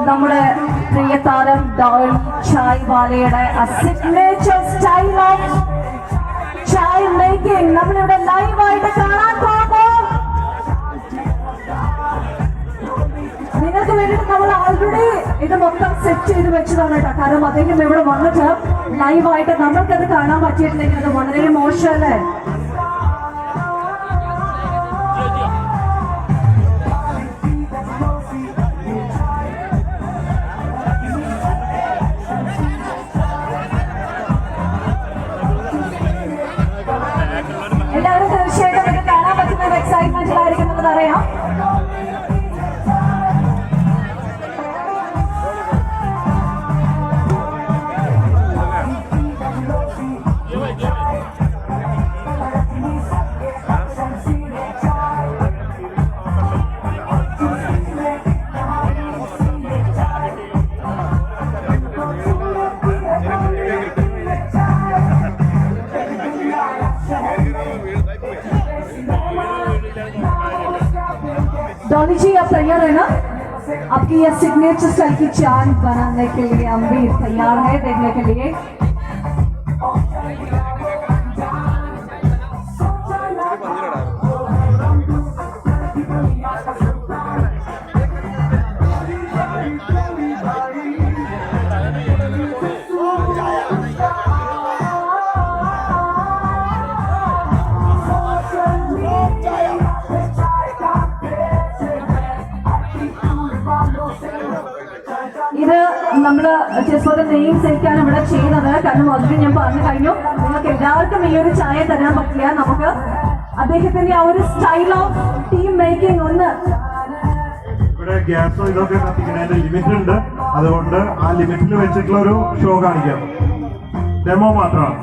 നമ്മുടെ പ്രിയ താരം ഡോളി ചായ് വാലയുടെ signature style of chai making നമ്മളിവിടെ ലൈവായിട്ട് കാണാൻ പോകുന്നു. നിങ്ങൾക്ക് വേണ്ടിയിട്ട് നമ്മൾ ഓൾറെഡി ഇത് മൊത്തം സെറ്റ് ചെയ്ത് വെച്ചതാണ് കേട്ടോ. കാരണം അദ്ദേഹം ഇവിടെ വന്നിട്ട് ലൈവായിട്ട് നമ്മൾക്കത് കാണാൻ പറ്റിയിട്ടില്ലെങ്കിൽ അത് വളരെ മോശമല്ലേ. എല്ലാവരും തീർച്ചയായിട്ടും ഇത് കാണാൻ പറ്റുന്ന ഒരു എക്സൈറ്റ്മെന്റിലായിരിക്കും നമുക്ക് അറിയാം. डॉली जी आप तैयार है ना? आपकी यह सिग्नेचर स्टाइल की चाय बनाने के लिए हम भी तैयार है देखने के लिए. ഇത് നമ്മള് ജസ്റ്റ് നെയിം സെറ്റാണ് ഇവിടെ ചെയ്യുന്നത്. കാരണം ഓൾറെഡി ഞാൻ പറഞ്ഞു കഴിഞ്ഞു, നിങ്ങൾക്ക് എല്ലാവർക്കും ഈ ഒരു ചായ തരാൻ പറ്റില്ല. നമുക്ക് അദ്ദേഹത്തിന്റെ ആ ഒരു സ്റ്റൈൽ ഓഫ് ടീ മേക്കിംഗ് ഒന്ന് ഇവിടെ ഗ്യാസോ ഇതൊക്കെ കത്തിക്കുന്നതിന്റെ ലിമിറ്റ് ഉണ്ട്. അതുകൊണ്ട് ആ ലിമിറ്റിൽ വെച്ചിട്ടുള്ള ഒരു ഷോ കാണിക്കാം. ഡെമോ മാത്രമാണ്,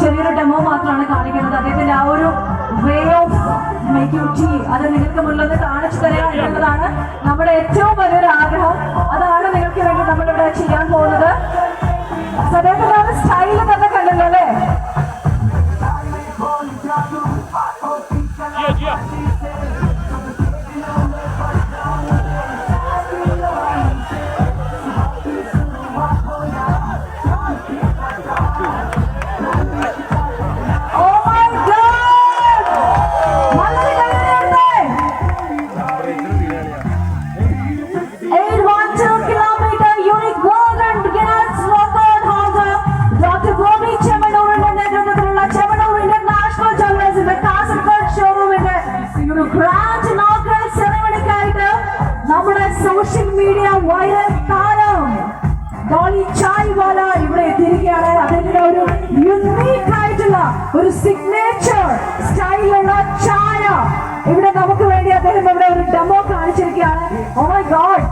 ചെറിയൊരു ഡെമോ മാത്രമാണ് കാണിക്കുന്നത്. അദ്ദേഹത്തിന്റെ ആ ഒരു വേ ഓഫ് മേക്കിംഗ് ടീ അത് നിങ്ങൾക്ക് മുന്നിൽ കാണിച്ചു തരിക എന്നുള്ളതാണ് നമ്മുടെ ഏറ്റവും വലിയൊരു ആഗ്രഹം. അതാണ് നിങ്ങൾക്ക് വേണ്ടി നമ്മളിവിടെ ചെയ്യാൻ പോകുന്നത്. അദ്ദേഹത്തിന്റെ ആ സ്റ്റൈല് തന്നെ കണ്ടല്ലോ അല്ലേ? നമ്മുടെ സോഷ്യൽ മീഡിയ വൈറൽ താരം ഡോളി ചായ് വാല ഇവിടെ എത്തിയിരിക്കുകയാണ്. അതിന്റെ ഒരു യുണീക്ക് ആയിട്ടുള്ള ഒരു സിഗ്നേച്ചർ സ്റ്റൈലുള്ള ചായ ഇവിടെ നമുക്ക് വേണ്ടി അദ്ദേഹം ഇവിടെ ഒരു ഡെമോ കാണിച്ചിരിക്കുകയാണ്. Oh my God,